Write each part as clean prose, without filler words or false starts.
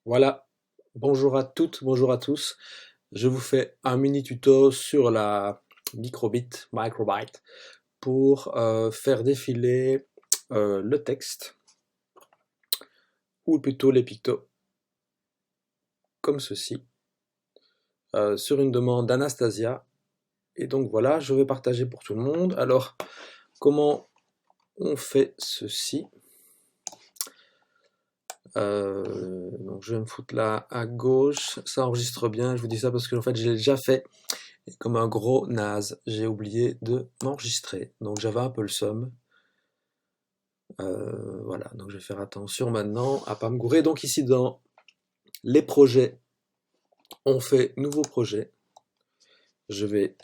Voilà, bonjour à toutes, bonjour à tous. Je vous fais un mini tuto sur la microbyte pour faire défiler le texte, ou plutôt les pictos, comme ceci, sur une demande d'Anastasia. Et donc voilà, je vais partager pour tout le monde. Alors, comment on fait ceci? Donc je vais me foutre là à gauche, ça enregistre bien, je vous dis ça parce que en fait je l'ai déjà fait. Et comme un gros naze, j'ai oublié de m'enregistrer. Donc j'avais un peu le seum. Voilà, donc je vais faire attention maintenant à pas me gourer. Donc ici dans les projets, on fait nouveau projet. Je vais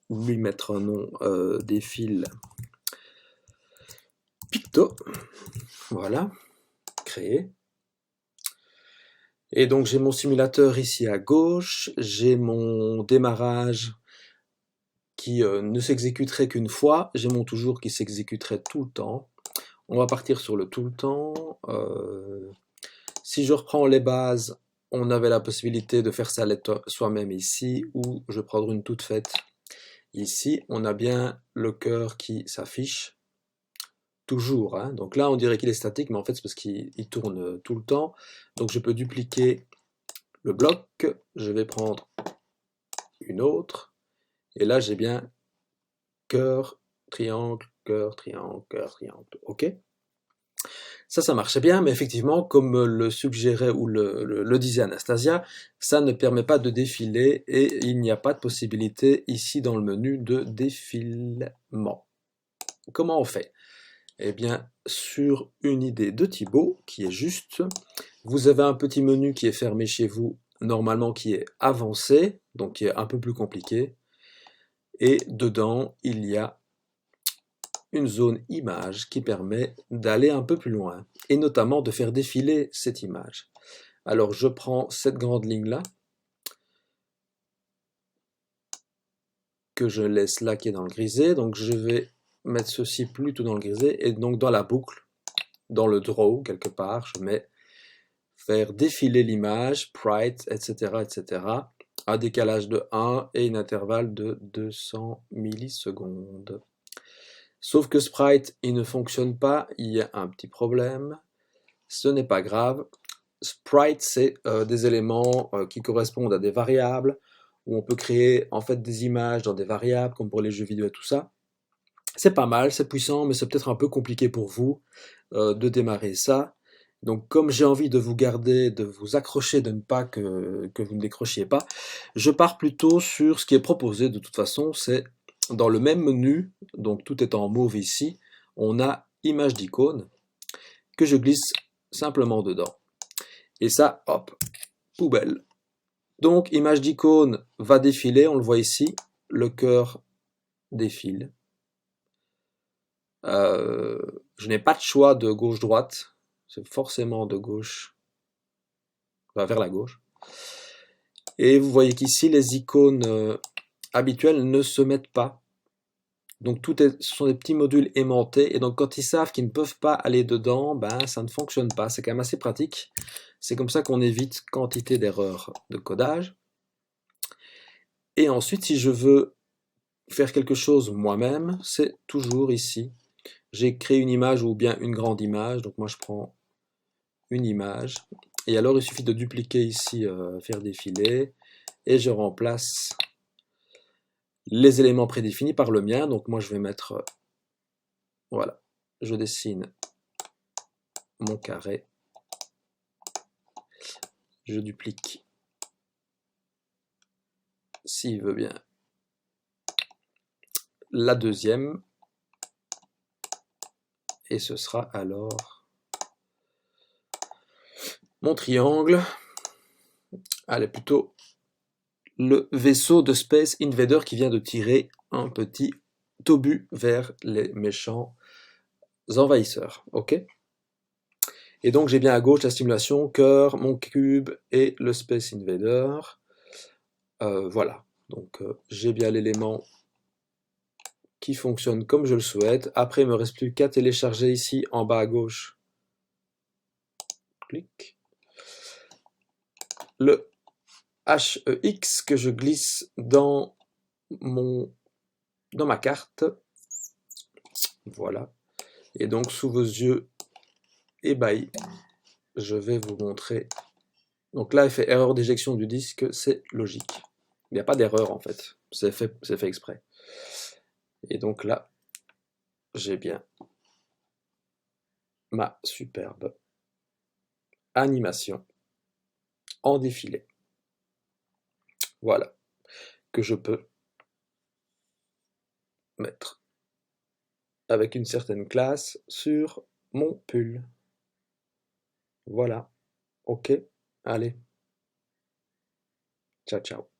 lui mettre un nom des fils picto. Voilà, créer. Et donc j'ai mon simulateur ici à gauche, j'ai mon démarrage qui ne s'exécuterait qu'une fois, j'ai mon toujours qui s'exécuterait tout le temps. On va partir sur le tout le temps. Si je reprends les bases, on avait la possibilité de faire ça soi-même ici, ou je vais prendre une toute faite. Ici, on a bien le cœur qui s'affiche toujours, hein. Donc là, on dirait qu'il est statique, mais en fait, c'est parce qu'il tourne tout le temps. Donc je peux dupliquer le bloc. Je vais prendre une autre. Et là, j'ai bien cœur, triangle, cœur, triangle, cœur, triangle. OK? Ça marchait bien, mais effectivement, comme le suggérait ou le disait Anastasia, ça ne permet pas de défiler et il n'y a pas de possibilité ici dans le menu de défilement. Comment on fait? Eh bien, sur une idée de Thibaut, qui est juste, vous avez un petit menu qui est fermé chez vous, normalement qui est avancé, donc qui est un peu plus compliqué, et dedans, il y a une zone image qui permet d'aller un peu plus loin, et notamment de faire défiler cette image. Alors je prends cette grande ligne-là, que je laisse là qui est dans le grisé, donc je vais mettre ceci plutôt dans le grisé, et donc dans la boucle, dans le draw quelque part, je mets faire défiler l'image, sprite, etc., etc., à décalage de 1 et une intervalle de 200 millisecondes. Sauf que Sprite, il ne fonctionne pas, il y a un petit problème, ce n'est pas grave. Sprite, c'est des éléments qui correspondent à des variables, où on peut créer en fait des images dans des variables, comme pour les jeux vidéo et tout ça. C'est pas mal, c'est puissant, mais c'est peut-être un peu compliqué pour vous de démarrer ça. Donc comme j'ai envie de vous garder, de vous accrocher, de ne pas que vous ne décrochiez pas, je pars plutôt sur ce qui est proposé de toute façon, c'est dans le même menu, donc tout est en mauve ici, on a image d'icône que je glisse simplement dedans. Et ça, hop, poubelle. Donc image d'icône va défiler, on le voit ici, le cœur défile. Je n'ai pas de choix de gauche-droite, c'est forcément de gauche, vers la gauche. Et vous voyez qu'ici, les icônes habituelles ne se mettent pas. Donc ce sont des petits modules aimantés, et donc quand ils savent qu'ils ne peuvent pas aller dedans, ben ça ne fonctionne pas. C'est quand même assez pratique. C'est comme ça qu'on évite quantité d'erreurs de codage. Et ensuite, si je veux faire quelque chose moi-même, c'est toujours ici. J'ai créé une image ou bien une grande image, donc moi je prends une image, et alors il suffit de dupliquer ici, faire défiler, et je remplace les éléments prédéfinis par le mien, donc moi je vais mettre, voilà, je dessine mon carré, je duplique, s'il veut bien, la deuxième, et ce sera alors mon triangle, allez plutôt le vaisseau de Space Invader qui vient de tirer un petit obus vers les méchants envahisseurs, ok? Et donc j'ai bien à gauche la stimulation, cœur, mon cube et le Space Invader. Voilà, donc j'ai bien l'élément qui fonctionne comme je le souhaite. Après, il ne me reste plus qu'à télécharger ici en bas à gauche. Clic. le HEX que je glisse dans ma carte. Voilà. Et donc, sous vos yeux ébahis, je vais vous montrer. Donc là, il fait erreur d'éjection du disque, c'est logique. Il n'y a pas d'erreur en fait, c'est fait exprès. Et donc là, j'ai bien ma superbe animation en défilé. Voilà, que je peux mettre avec une certaine classe sur mon pull. Voilà, ok, allez, ciao ciao.